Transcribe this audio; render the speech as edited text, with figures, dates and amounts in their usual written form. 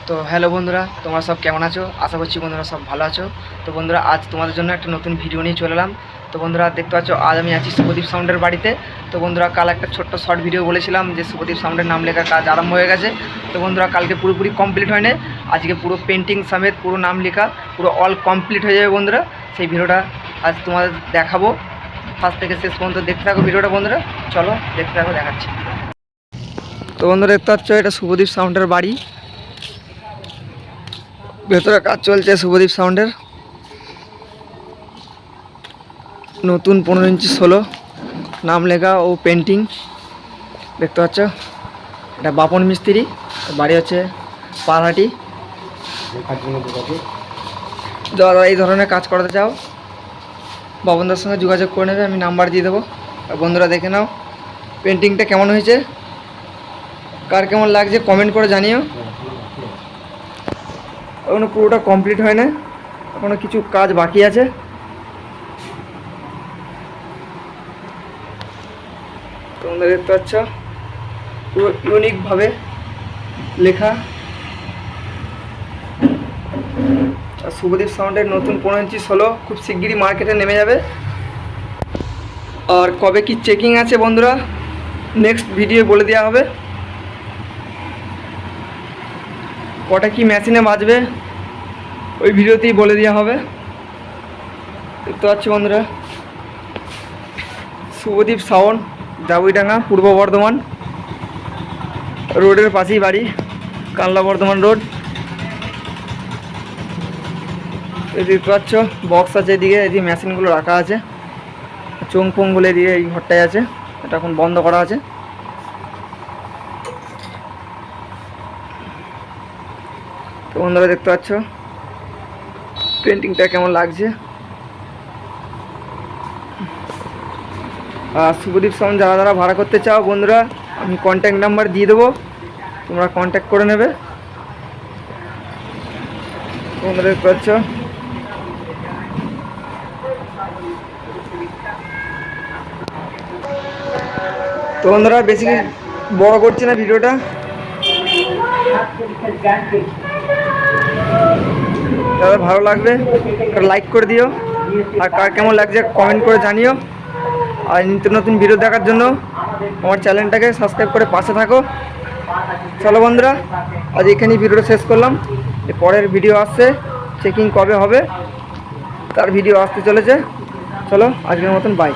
তো হ্যালো বন্ধুরা, তোমরা সব কেমন আছো? আশা করছি বন্ধুরা সব ভালো আছো। তো বন্ধুরা, আজ তোমাদের জন্য একটা নতুন ভিডিও নিয়ে চলে এলাম। তো বন্ধুরা, দেখতে পাচ্ছ আজ আমি আছি শুভদীপ সাউন্ডের বাড়িতে। তো বন্ধুরা, কাল একটা ছোট্ট শর্ট ভিডিও বলেছিলাম যে শুভদীপ সাউন্ডের নাম লেখার কাজ আরম্ভ হয়ে গেছে। তো বন্ধুরা, কালকে পুরোপুরি কমপ্লিট হয়নি, আজকে পুরো পেন্টিং সমেত পুরো নাম লেখা পুরো অল কমপ্লিট হয়ে যাবে বন্ধুরা। সেই ভিডিওটা আজ তোমাদের দেখাবো, ফার্স্ট থেকে শেষ পর্যন্ত দেখতে থাকো ভিডিওটা বন্ধুরা। চলো দেখতে থাকো, দেখাচ্ছি। তো বন্ধুরা, দেখতে পাচ্ছ এটা শুভদীপ সাউন্ডের বাড়ি, ভেতরে কাজ চলছে শুভদীপ সাউন্ডের। নতুন 15 ইঞ্চি 16 নাম লেখা ও পেন্টিং দেখতে পাচ্ছ। এটা বাপন মিস্ত্রি, বাড়ি হচ্ছে পারহাটি। যারা এই ধরনের কাজ করতে চাও বাবনদার সঙ্গে যোগাযোগ করে নেবে, আমি নাম্বার দিয়ে দেবো। আর বন্ধুরা, দেখে নাও পেন্টিংটা কেমন হয়েছে, কার কেমন লাগছে কমেন্ট করে জানিও। এখনো পুরোটা কমপ্লিট হয় না, এখনো কিছু কাজ বাকি আছে। তোমরা দেখতে পাচ্ছ পুরো ইউনিকভাবে লেখা। আর শুভদীপ সাউন্ডের নতুন 15 ইঞ্চি 16 খুব শিগগিরই মার্কেটে নেমে যাবে। আর কবে কি চেকিং আছে বন্ধুরা নেক্সট ভিডিও বলে দেওয়া হবে। কটা কি মেশিনে বাজবে ওই ভিডিওতেই বলে দেওয়া হবে। দেখতে পাচ্ছি বন্ধুরা, শুভদীপ সাউন্ড, জাবুইডাঙ্গা, পূর্ব বর্ধমান রোডের পাশেই বাড়ি, কানলা বর্ধমান রোড। দেখতে পাচ্ছ বক্স আছে এদিকে, এদিকে মেশিনগুলো রাখা আছে, চোং ফোংগুলো এদিকে এই ঘরটায় আছে, এটা এখন বন্ধ করা আছে। তো বন্ধুরা, দেখতে পাচ্ছ পেন্টিংটা কেমন লাগছে। আর শুভদীপ সাউন্ড যারা যারা ভাড়া করতে চাও বন্ধুরা, আমি কন্ট্যাক্ট নাম্বার দিয়ে দেবো, তোমরা কন্ট্যাক্ট করে নেবে। বন্ধুরা, দেখতে পাচ্ছ তো বন্ধুরা, বেশি বড় করছি না ভিডিওটা। যাদের ভালো লাগবে লাইক করে দিও, আর কার কেমন লাগছে কমেন্ট করে জানিও। আর নিত্য নতুন ভিডিও দেখার জন্য আমার চ্যানেলটাকে সাবস্ক্রাইব করে পাশে থাকো। চলো বন্ধুরা, আজ এখানেই ভিডিওটা শেষ করলাম। পরের ভিডিও আসছে, চেকিং কবে হবে তার ভিডিও আসতে চলেছে। চলো আজকের মতন বাই।